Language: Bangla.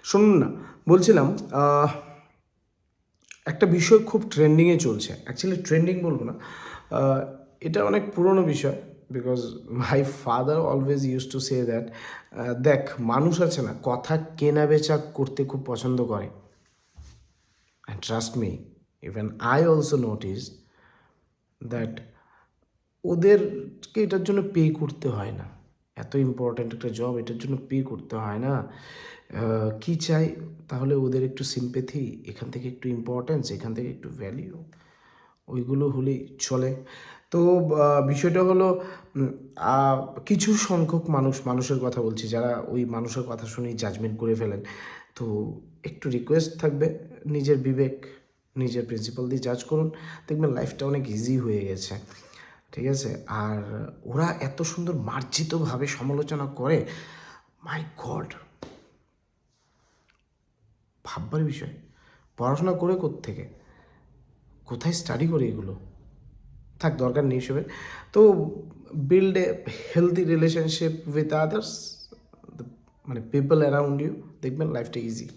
শুনুন না, বলছিলাম একটা বিষয় খুব ট্রেন্ডিংয়ে চলছে। অ্যাকচুয়ালি ট্রেন্ডিং বলবো না, এটা অনেক পুরনো বিষয়। Because my father always use to say that, দেখ মানুষ আছে না, কথা কেনা বেচা করতে খুব পছন্দ করে। And trust me, even I also notice that ওদেরকে এটার জন্য পে করতে হয় না। এত ইম্পর্ট্যান্ট একটা জব, এটার জন্য পে করতে হয় না। কি চাই তাহলে ওদের একটু সিম্পেথি, এখান থেকে একটু ইম্পর্ট্যান্স, এখান থেকে একটু ভ্যালিউ, ওইগুলো হলেই চলে। তো বিষয়টা হলো কিছু সংখ্যক মানুষের কথা বলছি, যারা ওই মানুষের কথা শুনেই জাজমেন্ট করে ফেলেন। তো একটু রিকোয়েস্ট থাকবে, নিজের বিবেক, নিজের প্রিন্সিপাল দিয়ে জাজ করুন, দেখবেন লাইফটা অনেক ইজি হয়ে গেছে। ঠিক আছে? আর ওরা এত সুন্দর মার্জিতভাবে সমালোচনা করে, মাই গড, ভাববার বিষয়। পড়াশোনা করে কোত্থেকে, কোথায় স্টাডি করে এগুলো? থাক, দরকার নেই এসবের। তো build a healthy relationship with others, মানে পিপল অ্যারাউন্ড ইউ, দেখবেন লাইফটা ইজি।